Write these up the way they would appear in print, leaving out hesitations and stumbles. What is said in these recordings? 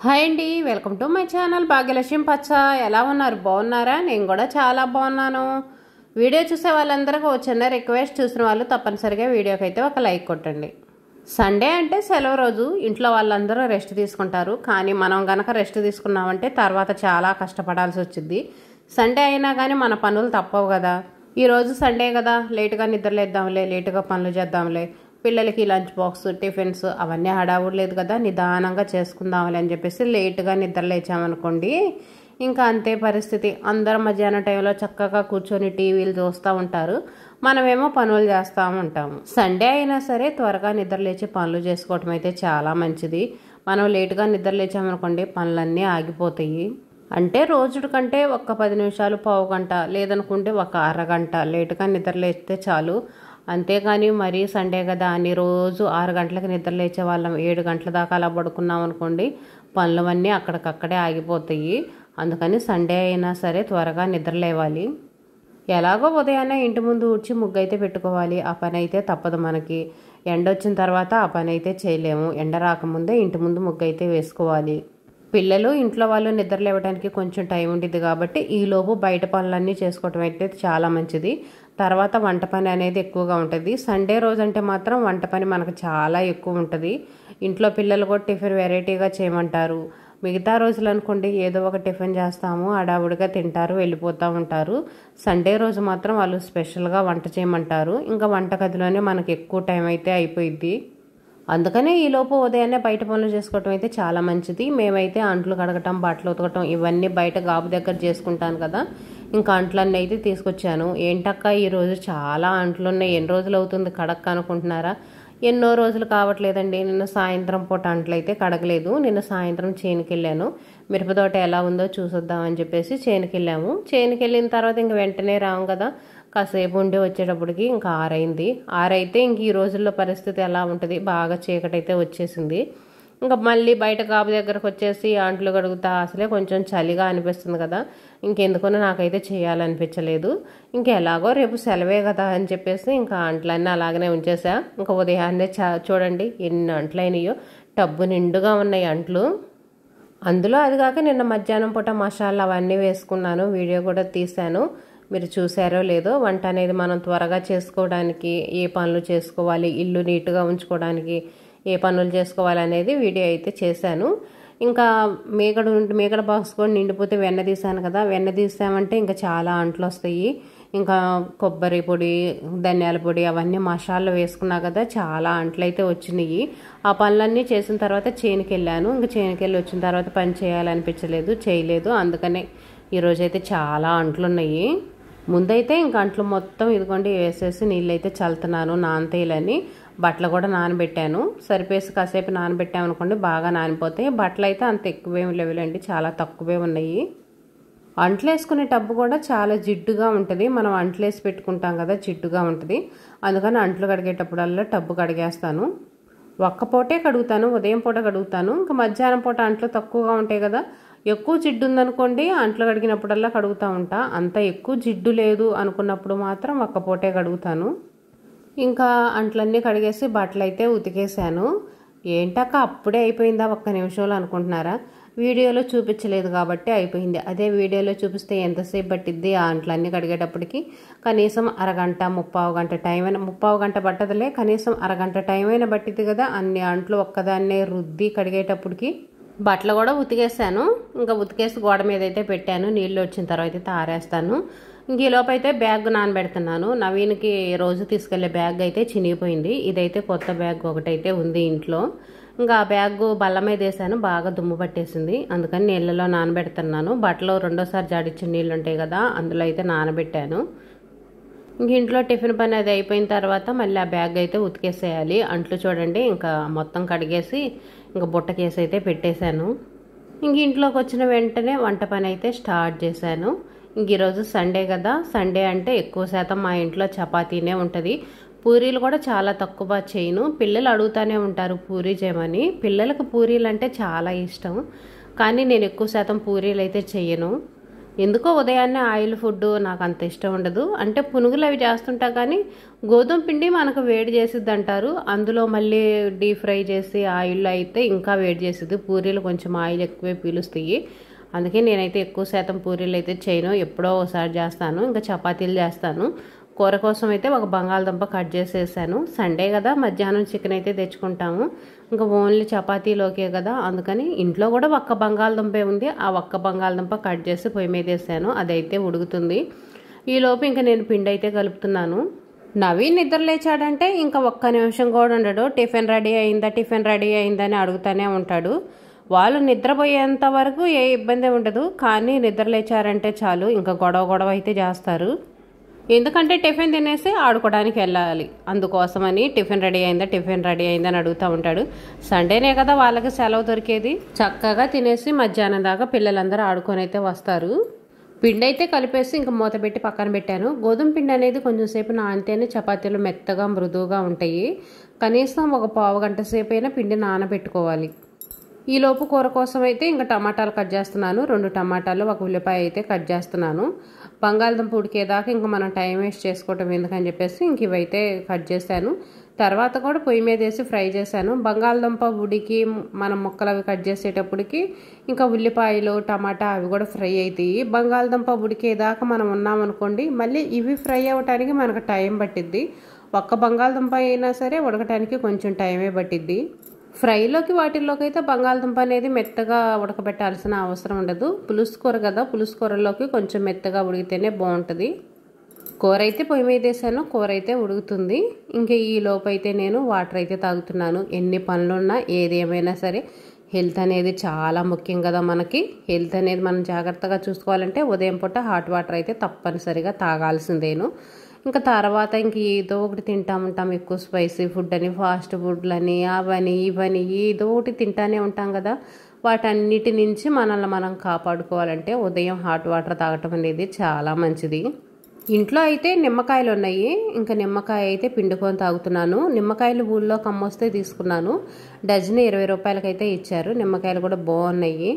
Hi అండి, welcome to my channel Bhagyalakshmi పచ్చ. ఎలా ఉన్నారు? బాగున్నారా? నేను కూడా చాలా బాగున్నాను. వీడియో చూసే వాళ్ళందరికీ ఒక చిన్న రిక్వెస్ట్, చూసిన వాళ్ళు తప్పనిసరిగా వీడియోకి అయితే ఒక లైక్ కొట్టండి. సండే అంటే సెలవు రోజు, ఇంట్లో వాళ్ళందరూ రెస్ట్ తీసుకుంటారు. కానీ మనం గనక రెస్ట్ తీసుకున్నామంటే తర్వాత చాలా కష్టపడాల్సి వచ్చింది. సండే అయినా కానీ మన పనులు తప్పవు కదా. ఈరోజు సండే కదా, లేటుగా నిద్రలేద్దాంలే, లేటుగా పనులు చేద్దాంలే, పిల్లలకి లంచ్ బాక్స్, టిఫిన్స్ అవన్నీ హడావుడు లేదు కదా, నిదానంగా చేసుకుందాంలే అని చెప్పేసి లేటుగా నిద్ర లేచామనుకోండి, ఇంకా అంతే పరిస్థితి. అందరం మధ్యాహ్నం టైంలో చక్కగా కూర్చొని టీవీలు చూస్తూ ఉంటారు, మనమేమో పనులు చేస్తూ ఉంటాము. సండే అయినా సరే త్వరగా నిద్ర లేచి పనులు చేసుకోవటం అయితే చాలా మంచిది. మనం లేటుగా నిద్ర లేచామనుకోండి, పనులన్నీ ఆగిపోతాయి. అంటే రోజుడి కంటే ఒక 10 నిమిషాలు, పావు గంట, లేదనుకుంటే ఒక అరగంట లేటుగా నిద్ర లేస్తే చాలు. అంతేగాని మరీ సండే కదా అని రోజు 6 గంటలకు నిద్ర లేచే వాళ్ళం 7 గంటల దాకా అలా పడుకున్నాం అనుకోండి, పనులవన్నీ అక్కడికక్కడే ఆగిపోతాయి. అందుకని సండే అయినా సరే త్వరగా నిద్ర లేవాలి. ఎలాగో ఉదయాన్నే ఇంటి ముందు ఊడ్చి ముగ్గు అయితే పెట్టుకోవాలి. ఆ పని అయితే తప్పదు మనకి. ఎండ వచ్చిన తర్వాత ఆ పని అయితే చేయలేము. ఎండ రాకముందే ఇంటి ముందు ముగ్గు అయితే వేసుకోవాలి. పిల్లలు, ఇంట్లో వాళ్ళు నిద్ర లేవడానికి కొంచెం టైం ఉంటుంది కాబట్టి ఈలోపు బయట పనులన్నీ చేసుకోవటం అయితే చాలా మంచిది. తర్వాత వంట పని అనేది ఎక్కువగా ఉంటుంది. సండే రోజు అంటే మాత్రం వంట పని మనకు చాలా ఎక్కువ ఉంటుంది. ఇంట్లో పిల్లలు కూడా టిఫిన్ వెరైటీగా చేయమంటారు. మిగతా రోజులు అనుకోండి ఏదో ఒక టిఫిన్ చేస్తాము, హడావుడిగా తింటారు, వెళ్ళిపోతూ ఉంటారు. సండే రోజు మాత్రం వాళ్ళు స్పెషల్గా వంట చేయమంటారు. ఇంకా వంటగదిలోనే మనకు ఎక్కువ టైం అయితే అయిపోయిద్ది. అందుకనే ఈలోపు ఉదయాన్నే బయట పనులు చేసుకోవటం అయితే చాలా మంచిది. మేమైతే అంట్లు కడగటం, బట్టలు ఉతకటం ఇవన్నీ బయట గాబు దగ్గర చేసుకుంటాను కదా. ఇంకా అంట్లన్నీ అయితే తీసుకొచ్చాను. ఏంటక్క ఈరోజు చాలా అంట్లు ఉన్నాయి, ఎన్ని రోజులు అవుతుంది కడక్క అనుకుంటున్నారా? ఎన్నో రోజులు కావట్లేదండి. నిన్న సాయంత్రం పూట అంట్లు అయితే కడగలేదు. నిన్న సాయంత్రం చేనుకి వెళ్ళాను. మిరపతోట ఎలా ఉందో చూసొద్దామని చెప్పేసి చేనుకి వెళ్ళాము. చేనుకి వెళ్ళిన తర్వాత ఇంక వెంటనే రాము కదా, కాసేపు ఉండి వచ్చేటప్పటికి ఇంకా 6 అయింది. 6 అయితే ఇంక ఈ రోజుల్లో పరిస్థితి ఎలా ఉంటుంది, బాగా చీకటైతే వచ్చేసింది. ఇంకా మళ్ళీ బయట గాబు దగ్గరకు వచ్చేసి అంట్లు కడుగుతా, అసలే కొంచెం చలిగా అనిపిస్తుంది కదా, ఇంకెందుకనో నాకైతే చేయాలనిపించలేదు. ఇంకా ఎలాగో రేపు సెలవే కదా అని చెప్పేసి ఇంకా అంట్లన్నీ అలాగనే ఉంచేసా. ఇంకా ఉదయాన్నే చూడండి ఎన్ని అంట్లయినాయో, టబ్బు నిండుగా ఉన్నాయి అంట్లు. అందులో అది కాక నిన్న మధ్యాహ్నం పూట మసాలా అవన్నీ వేసుకున్నాను, వీడియో కూడా తీశాను. మీరు చూసారో లేదో. వంట అనేది మనం త్వరగా చేసుకోవడానికి, ఏ పనులు చేసుకోవాలి, ఇల్లు నీట్గా ఉంచుకోవడానికి ఏ పనులు చేసుకోవాలి అనేది వీడియో అయితే చేశాను. ఇంకా మేకడ బాక్స్ కూడా నిండిపోతే వెన్న తీసాను కదా, వెన్న తీసామంటే ఇంకా చాలా అంట్లు వస్తాయి. ఇంకా కొబ్బరి పొడి, ధనియాల పొడి అవన్నీ మసాలా వేసుకున్నా కదా, చాలా అంట్లు అయితే వచ్చినాయి. ఆ పనులన్నీ చేసిన తర్వాత చేనుకి వెళ్ళాను. ఇంకా చేనుకి వెళ్ళి వచ్చిన తర్వాత పని చేయాలనిపించలేదు, చేయలేదు. అందుకనే ఈరోజైతే చాలా అంట్లు ఉన్నాయి. ముందైతే ఇంక అంట్లు మొత్తం ఇదిగోండి వేసేసి నీళ్ళు అయితే చల్లుతున్నాను నానతేయాలని. బట్టలు కూడా నానబెట్టాను. సరిపేసి కాసేపు నానబెట్టామనుకోండి బాగా నానిపోతాయి. బట్టలు అయితే అంత ఎక్కువేమి లేవులేండి, చాలా తక్కువే ఉన్నాయి. అంట్లు వేసుకునే టబ్బు కూడా చాలా జిడ్డుగా ఉంటుంది. మనం అంట్లు వేసి పెట్టుకుంటాం కదా, జిడ్డుగా ఉంటుంది. అందుకని అంట్లు కడిగేటప్పుడల్లా టబ్బు కడిగేస్తాను. ఒక్క పూటే కడుగుతాను, ఉదయం పూట కడుగుతాను. ఇంకా మధ్యాహ్నం పూట అంట్లు తక్కువగా ఉంటాయి కదా, ఎక్కువ జిడ్డు ఉందనుకోండి అంట్లు కడిగినప్పుడల్లా కడుగుతూ ఉంటా. అంత ఎక్కువ జిడ్డు లేదు అనుకున్నప్పుడు మాత్రం ఒక్క పూటే కడుగుతాను. ఇంకా అంట్లన్నీ కడిగేసి బట్టలు అయితే ఉతికేసాను. ఏంటక్క అప్పుడే అయిపోయిందా ఒక్క నిమిషంలో అనుకుంటున్నారా? వీడియోలో చూపించలేదు కాబట్టి అయిపోయింది. అదే వీడియోలో చూపిస్తే ఎంతసేపు పట్టిద్ది ఆ అంట్లన్నీ కడిగేటప్పటికి? కనీసం అరగంట, 30 గంట టైం అయినా, 30 గంట పట్టదులే, కనీసం అరగంట టైం అయినా పట్టిద్ది కదా. అన్ని అంట్లు ఒక్కదాన్నే రుద్ది కడిగేటప్పటికి. బట్టలు కూడా ఉతికేసాను. ఇంకా ఉతికేసి గోడ మీద అయితే పెట్టాను. నీళ్ళు వచ్చిన తర్వాత అయితే ఆరేస్తాను. ఇంక ఈలోపు అయితే బ్యాగ్ నానబెడుతున్నాను. నవీన్కి రోజు తీసుకెళ్లే బ్యాగ్ అయితే చినిగిపోయింది. ఇదైతే కొత్త బ్యాగ్ ఒకటైతే ఉంది ఇంట్లో. ఇంకా ఆ బ్యాగ్ బల్ల మీద వేసాను, బాగా దుమ్ము పట్టేసింది. అందుకని నీళ్ళలో నానబెడుతున్నాను. బట్టలు రెండోసారి జాడిచ్చిన నీళ్ళు ఉంటాయి కదా, అందులో అయితే నానబెట్టాను. ఇంక ఇంట్లో టిఫిన్ పని అది అయిపోయిన తర్వాత మళ్ళీ ఆ బ్యాగ్ అయితే ఉతికేసేయాలి. అంట్లు చూడండి ఇంకా మొత్తం కడిగేసి ఇంకా బుట్టకేసి అయితే పెట్టేశాను. ఇంక ఇంట్లోకి వచ్చిన వెంటనే వంట పని అయితే స్టార్ట్ చేశాను. ఇంక ఈరోజు సండే కదా, సండే అంటే ఎక్కువ శాతం మా ఇంట్లో చపాతీనే ఉంటుంది. పూరీలు కూడా చాలా తక్కువ చేయను. పిల్లలు అడుగుతూనే ఉంటారు పూరీ చేయమని. పిల్లలకు పూరీలు అంటే చాలా ఇష్టం, కానీ నేను ఎక్కువ శాతం పూరీలు అయితే చేయను. ఎందుకో ఉదయాన్నే ఆయిల్ ఫుడ్ నాకు అంత ఇష్టం ఉండదు. అంటే పునుగులు అవి చేస్తుంటా కానీ గోధుమ పిండి మనకు వేడి చేసిద్ది అంటారు. అందులో మళ్ళీ డీప్ ఫ్రై చేసి ఆయిల్లో అయితే ఇంకా వేడి చేసిద్ది. పూరీలు కొంచెం ఆయిల్ ఎక్కువే పీలుస్తాయి. అందుకే నేనైతే ఎక్కువ శాతం పూరీలు అయితే చేయను, ఎప్పుడో ఒకసారి చేస్తాను. ఇంకా చపాతీలు చేస్తాను. కూర కోసం అయితే ఒక బంగాళదుంప కట్ చేసేసాను. సండే కదా, మధ్యాహ్నం చికెన్ అయితే తెచ్చుకుంటాము. ఇంకా ఓన్లీ చపాతీలోకే కదా, అందుకని ఇంట్లో కూడా ఒక్క బంగాళదుంపే ఉంది. ఆ ఒక్క బంగాళదుంప కట్ చేసి పొయ్యి మీద వేసాను, అదైతే ఉడుకుతుంది. ఈలోపు ఇంకా నేను పిండి అయితే కలుపుతున్నాను. నవీన్ నిద్ర లేచాడంటే ఇంకా ఒక్క నిమిషం కూడా ఉండడు. టిఫిన్ రెడీ అయిందా, టిఫిన్ రెడీ అయిందని అడుగుతూనే ఉంటాడు. వాళ్ళు నిద్రపోయేంత వరకు ఏ ఇబ్బంది ఉండదు, కానీ నిద్ర లేచారంటే చాలు ఇంకా గొడవ అయితే చేస్తారు. ఎందుకంటే టిఫిన్ తినేసి ఆడుకోవడానికి వెళ్ళాలి, అందుకోసమని టిఫిన్ రెడీ అయిందని అడుగుతూ ఉంటాడు. సండేనే కదా వాళ్ళకి సెలవు దొరికేది. చక్కగా తినేసి మధ్యాహ్నం దాకా పిల్లలందరూ ఆడుకొని అయితే వస్తారు. పిండి అయితే కలిపేసి ఇంకా మూత పెట్టి పక్కన పెట్టాను. గోధుమ పిండి అనేది కొంచెం సేపు నానితేనే చపాతీలు మెత్తగా మృదువుగా ఉంటాయి. కనీసం ఒక పావు గంట సేపు అయినా పిండి నానబెట్టుకోవాలి. ఈలోపు కూర కోసం అయితే ఇంకా టమాటాలు కట్ చేస్తున్నాను. 2 టమాటాలు, 1 ఉల్లిపాయ అయితే కట్ చేస్తున్నాను. బంగాళదుంప ఉడికేదాకా ఇంకా మనం టైం వేస్ట్ చేసుకోవటం ఎందుకని చెప్పేసి ఇంక ఇవైతే కట్ చేశాను. తర్వాత కూడా పొయ్యి మీద వేసి ఫ్రై చేశాను. బంగాళదుంప ఉడికి మనం ముక్కలు అవి కట్ చేసేటప్పటికి ఇంకా ఉల్లిపాయలు టమాటా అవి కూడా ఫ్రై అవుతాయి. బంగాళదుంప ఉడికేదాకా మనం ఉన్నామనుకోండి, మళ్ళీ ఇవి ఫ్రై అవ్వటానికి మనకు టైం పట్టిద్ది. ఒక్క బంగాళదుంప అయినా సరే ఉడకటానికి కొంచెం టైమే పట్టిద్ది. ఫ్రైలోకి వాటిల్లోకి అయితే బంగాళదుంప అనేది మెత్తగా ఉడకబెట్టాల్సిన అవసరం ఉండదు. పులుసు కూర కదా, పులుసు కూరలోకి కొంచెం మెత్తగా ఉడికితేనే బాగుంటుంది. కూర అయితే పొయ్యి మీద వేసాను, కూర అయితే ఉడుకుతుంది. ఇంకా ఈ లోపు అయితే నేను వాటర్ అయితే తాగుతున్నాను. ఎన్ని పనులున్నా ఏది ఏమైనా సరే హెల్త్ అనేది చాలా ముఖ్యం కదా మనకి. హెల్త్ అనేది మనం జాగ్రత్తగా చూసుకోవాలంటే ఉదయం పూట హాట్ వాటర్ అయితే తప్పనిసరిగా తాగాల్సిందేను. ఇంకా తర్వాత ఇంక ఏదో ఒకటి తింటా ఉంటాం. ఎక్కువ స్పైసీ ఫుడ్ అని, ఫాస్ట్ ఫుడ్లని, అవని ఇవని ఏదో ఒకటి తింటానే ఉంటాం కదా. వాటన్నిటి నుంచి మనల్ని మనం కాపాడుకోవాలంటే ఉదయం హాట్ వాటర్ తాగటం అనేది చాలా మంచిది. ఇంట్లో అయితే నిమ్మకాయలు ఉన్నాయి. ఇంకా నిమ్మకాయ అయితే పిండుకొని తాగుతున్నాను. నిమ్మకాయలు ఊళ్ళో కమ్మొస్తే తీసుకున్నాను. డజన్ 20 రూపాయలకైతే ఇచ్చారు. నిమ్మకాయలు కూడా బాగున్నాయి.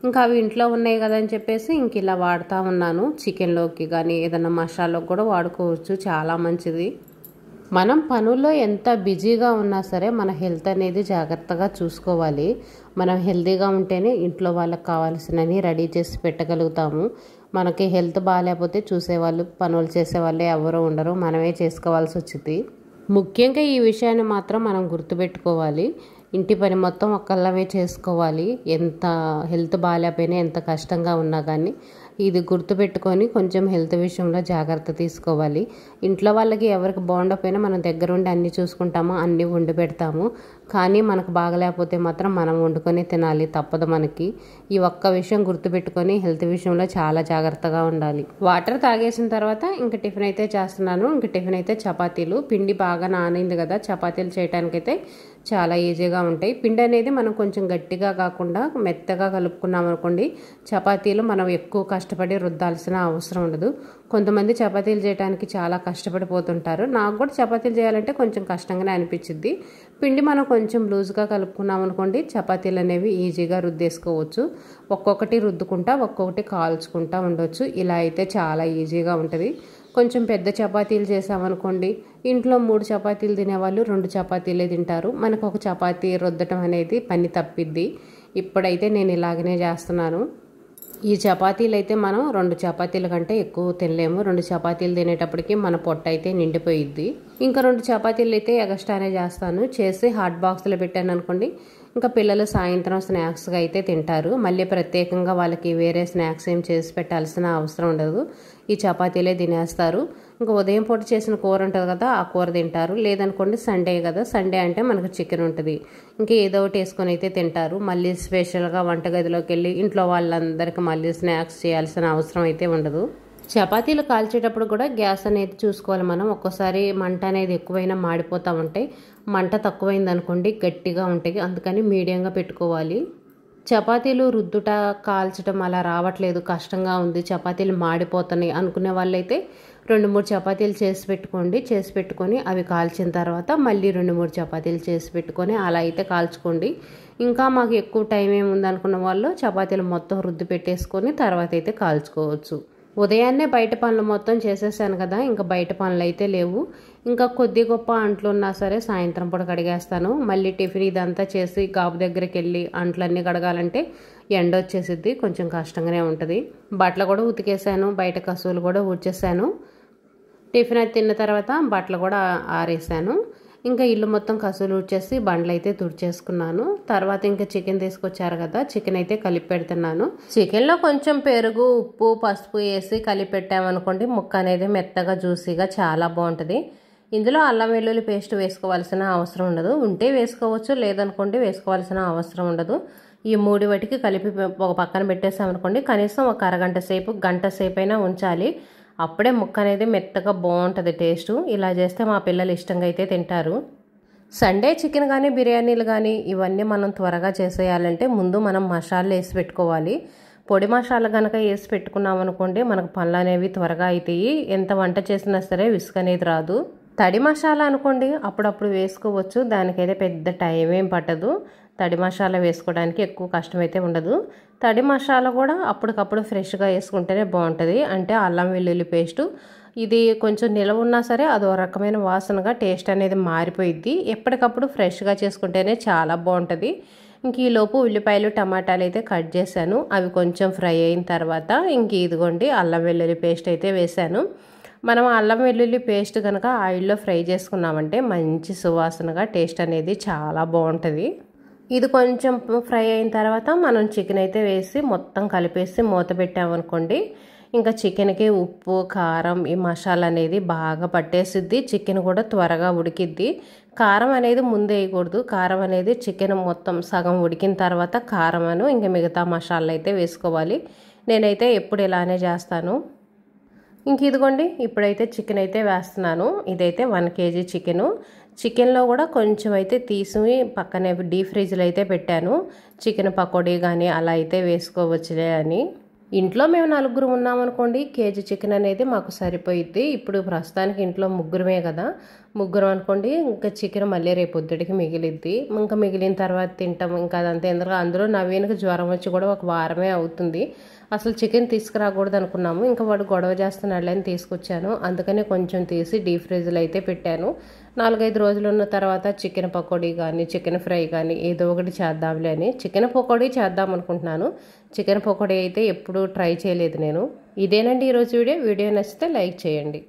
ఇంకా అవి ఇంట్లో ఉన్నాయి కదా అని చెప్పేసి ఇంక ఇలా వాడుతూ ఉన్నాను. చికెన్లోకి కానీ ఏదైనా మసాలాలోకి కూడా వాడుకోవచ్చు, చాలా మంచిది. మనం పనుల్లో ఎంత బిజీగా ఉన్నా సరే మన హెల్త్ అనేది జాగ్రత్తగా చూసుకోవాలి. మనం హెల్తీగా ఉంటేనే ఇంట్లో వాళ్ళకి కావాల్సినవి రెడీ చేసి పెట్టగలుగుతాము. మనకి హెల్త్ బాగాలేకపోతే చూసేవాళ్ళు, పనులు చేసేవాళ్ళు ఎవరూ ఉండరు, మనమే చేసుకోవాల్సి వచ్చింది. ముఖ్యంగా ఈ విషయాన్ని మాత్రం మనం గుర్తుపెట్టుకోవాలి. ఇంటి పని మొత్తం ఒక్కళ్ళమే చేసుకోవాలి. ఎంత హెల్త్ బాగాలేకపోయినా, ఎంత కష్టంగా ఉన్నా కానీ ఇది గుర్తుపెట్టుకొని కొంచెం హెల్త్ విషయంలో జాగ్రత్త తీసుకోవాలి. ఇంట్లో వాళ్ళకి ఎవరికి బాగుండకపోయినా మనం దగ్గరుండి అన్నీ చూసుకుంటాము, అన్నీ వండి పెడతాము. కానీ మనకు బాగలేకపోతే మాత్రం మనం వండుకొని తినాలి, తప్పదు మనకి. ఈ ఒక్క విషయం గుర్తుపెట్టుకొని హెల్త్ విషయంలో చాలా జాగ్రత్తగా ఉండాలి. వాటర్ తాగేసిన తర్వాత ఇంక టిఫిన్ అయితే చేస్తున్నాను. ఇంక టిఫిన్ అయితే చపాతీలు. పిండి బాగా నానింది కదా, చపాతీలు చేయడానికైతే చాలా ఈజీగా ఉంటాయి. పిండి అనేది మనం కొంచెం గట్టిగా కాకుండా మెత్తగా కలుపుకున్నాం అనుకోండి, చపాతీలు మనం ఎక్కువ కష్టపడి రుద్దాల్సిన అవసరం ఉండదు. కొంతమంది చపాతీలు చేయడానికి చాలా కష్టపడిపోతుంటారు. నాకు కూడా చపాతీలు చేయాలంటే కొంచెం కష్టంగానే అనిపించింది. పిండి మనం కొంచెం లూజ్గా కలుపుకున్నాం అనుకోండి, చపాతీలు అనేవి ఈజీగా రుద్దేసుకోవచ్చు. ఒక్కొక్కటి రుద్దుకుంటా ఒక్కొక్కటి కాల్చుకుంటా ఉండొచ్చు. ఇలా అయితే చాలా ఈజీగా ఉంటుంది. కొంచెం పెద్ద చపాతీలు చేసామనుకోండి, ఇంట్లో 3 చపాతీలు తినేవాళ్ళు 2 చపాతీలే తింటారు. మనకు ఒక చపాతీ రుద్దటం అనేది పని తప్పిద్ది. ఇప్పుడైతే నేను ఇలాగనే చేస్తున్నాను. ఈ చపాతీలు అయితే మనం 2 చపాతీల కంటే ఎక్కువ తినలేము. 2 చపాతీలు తినేటప్పటికి మన పొట్ట అయితే నిండిపోయిద్ది. ఇంకా 2 చపాతీలు అయితే ఎగస్ట్రానే చేస్తాను. చేసి హాట్ బాక్స్లో పెట్టాను అనుకోండి, ఇంకా పిల్లలు సాయంత్రం స్నాక్స్గా అయితే తింటారు. మళ్ళీ ప్రత్యేకంగా వాళ్ళకి వేరే స్నాక్స్ ఏం చేసి పెట్టాల్సిన అవసరం ఉండదు. ఈ చపాతీలే తినేస్తారు. ఇంకా ఉదయం పూట చేసిన కూర ఉంటుంది కదా, ఆ కూర తింటారు. లేదనుకోండి సండే కదా, సండే అంటే మనకు చికెన్ ఉంటుంది, ఇంకా ఏదో ఒకటి వేసుకొని అయితే తింటారు. మళ్ళీ స్పెషల్గా వంటగదిలోకి వెళ్ళి ఇంట్లో వాళ్ళందరికీ మళ్ళీ స్నాక్స్ చేయాల్సిన అవసరం అయితే ఉండదు. చపాతీలు కాల్చేటప్పుడు కూడా గ్యాస్ అనేది చూసుకోవాలి మనం. ఒక్కోసారి మంట అనేది ఎక్కువైనా మాడిపోతూ ఉంటాయి. మంట తక్కువైంది అనుకోండి గట్టిగా ఉంటాయి, అందుకని మీడియంగా పెట్టుకోవాలి. చపాతీలు రుద్దుట కాల్చడం అలా రావట్లేదు, కష్టంగా ఉంది, చపాతీలు మాడిపోతున్నాయి అనుకునే వాళ్ళైతే 2-3 చపాతీలు చేసి పెట్టుకోండి. చేసి పెట్టుకొని అవి కాల్చిన తర్వాత మళ్ళీ 2-3 చపాతీలు చేసి పెట్టుకొని అలా అయితే కాల్చుకోండి. ఇంకా మాకు ఎక్కువ టైం ఏముంది అనుకున్న వాళ్ళు చపాతీలు మొత్తం రుద్ది పెట్టేసుకొని తర్వాత అయితే కాల్చుకోవచ్చు. ఉదయాన్నే బయట పనులు మొత్తం చేసేసాను కదా, ఇంకా బయట పనులు అయితే లేవు. ఇంకా కొద్ది గొప్ప అంట్లు ఉన్నా సరే సాయంత్రం పూట కడిగేస్తాను. మళ్ళీ టిఫిన్ ఇదంతా చేసి గాబు దగ్గరికి వెళ్ళి అంట్లన్నీ కడగాలంటే ఎండ వచ్చేసిద్ది, కొంచెం కష్టంగానే ఉంటుంది. బట్టలు కూడా ఉతికేసాను, బయట కసువులు కూడా ఊడ్చేసాను. టిఫిన్ అది తిన్న తర్వాత బట్టలు కూడా ఆరేసాను. ఇంకా ఇల్లు మొత్తం కసువులు ఊడ్చేసి బండ్లు అయితే తుడిచేసుకున్నాను. తర్వాత ఇంకా చికెన్ తీసుకొచ్చారు కదా, చికెన్ అయితే కలిపి పెడుతున్నాను. చికెన్లో కొంచెం పెరుగు, ఉప్పు, పసుపు వేసి కలిపి పెట్టామనుకోండి ముక్క అనేది మెత్తగా జ్యూసీగా చాలా బాగుంటుంది. ఇందులో అల్లం వెల్లుల్లి పేస్ట్ వేసుకోవాల్సిన అవసరం ఉండదు, ఉంటే వేసుకోవచ్చు, లేదనుకోండి వేసుకోవాల్సిన అవసరం ఉండదు. ఈ 3 వాటికి కలిపి ఒక పక్కన పెట్టేసామనుకోండి కనీసం ఒక అరగంట సేపు, గంట సేపు అయినా ఉంచాలి. అప్పుడే ముక్క అనేది మెత్తగా బాగుంటుంది టేస్ట్. ఇలా చేస్తే మా పిల్లలు ఇష్టంగా అయితే తింటారు. సండే చికెన్ కానీ బిర్యానీలు కానీ ఇవన్నీ మనం త్వరగా చేసేయాలంటే ముందు మనం మసాలాలు వేసి పెట్టుకోవాలి. పొడి మసాలా కనుక వేసి పెట్టుకున్నాం అనుకోండి మనకు పనులు అనేవి త్వరగా అవుతాయి. ఎంత వంట చేసినా సరే విసుగు అనేది రాదు. తడి మసాలా అనుకోండి అప్పుడప్పుడు వేసుకోవచ్చు, దానికైతే పెద్ద టైం ఏం పట్టదు. తడి మసాలా వేసుకోవడానికి ఎక్కువ కష్టమైతే ఉండదు. తడి మసాలా కూడా అప్పటికప్పుడు ఫ్రెష్గా వేసుకుంటేనే బాగుంటుంది. అంటే అల్లం వెల్లుల్లి పేస్టు ఇది కొంచెం నిలవ ఉన్నా సరే అదో రకమైన వాసనగా టేస్ట్ అనేది మారిపోయిద్ది. ఎప్పటికప్పుడు ఫ్రెష్గా చేసుకుంటేనే చాలా బాగుంటుంది. ఇంక ఈలోపు ఉల్లిపాయలు టమాటాలు అయితే కట్ చేశాను. అవి కొంచెం ఫ్రై అయిన తర్వాత ఇంక ఇదిగోండి అల్లం వెల్లుల్లి పేస్ట్ అయితే వేశాను. మనం అల్లం వెల్లుల్లి పేస్ట్ కనుక ఆయిల్లో ఫ్రై చేసుకున్నామంటే మంచి సువాసనగా టేస్ట్ అనేది చాలా బాగుంటుంది. ఇది కొంచెం ఫ్రై అయిన తర్వాత మనం చికెన్ అయితే వేసి మొత్తం కలిపేసి మూత పెట్టామనుకోండి ఇంకా చికెన్కి ఉప్పు, కారం, ఈ మసాలా అనేది బాగా పట్టేసిద్ది. చికెన్ కూడా త్వరగా ఉడికిద్ది. కారం అనేది ముందే వేయకూడదు. కారం అనేది చికెన్ మొత్తం సగం ఉడికిన తర్వాత కారమను ఇంకా మిగతా మసాలా అయితే వేసుకోవాలి. నేనైతే ఎప్పుడు ఇలానే చేస్తాను. ఇంక ఇదిగోండి ఇప్పుడైతే చికెన్ అయితే వేస్తున్నాను. ఇదైతే 1 kg చికెను. చికెన్లో కూడా కొంచెం అయితే తీసి పక్కనే డీప్ ఫ్రిడ్జ్లో అయితే పెట్టాను. చికెన్ పకోడీ కానీ అలా అయితే వేసుకోవచ్చులే అని. ఇంట్లో మేము 4 ఉన్నామనుకోండి కేజీ చికెన్ అనేది మాకు సరిపోయిద్ది. ఇప్పుడు ప్రస్తుతానికి ఇంట్లో 3 కదా, 3 అనుకోండి ఇంకా చికెన్ మళ్ళీ రేపు పొద్దుటికి మిగిలిద్ది. ఇంకా మిగిలిన తర్వాత తింటాం. ఇంకా అదంతా ఎందుకు, అందులో నవీన్కి జ్వరం వచ్చి కూడా 1 వారమే అవుతుంది. అసలు చికెన్ తీసుకురాకూడదు అనుకున్నాము, ఇంకా వాడు గొడవ చేస్తున్నాడని తీసుకొచ్చాను. అందుకని కొంచెం తీసి డీప్ ఫ్రిడ్జ్లో అయితే పెట్టాను. 4-5 రోజులు ఉన్న తర్వాత చికెన్ పకోడీ కానీ చికెన్ ఫ్రై కానీ ఏదో ఒకటి చేద్దాంలే అని చికెన్ పకోడీ చేద్దాం అనుకుంటున్నాను. చికెన్ పకోడీ అయితే ఎప్పుడూ ట్రై చేయలేదు నేను. ఇదేనండి ఈరోజు వీడియో నచ్చితే లైక్ చేయండి.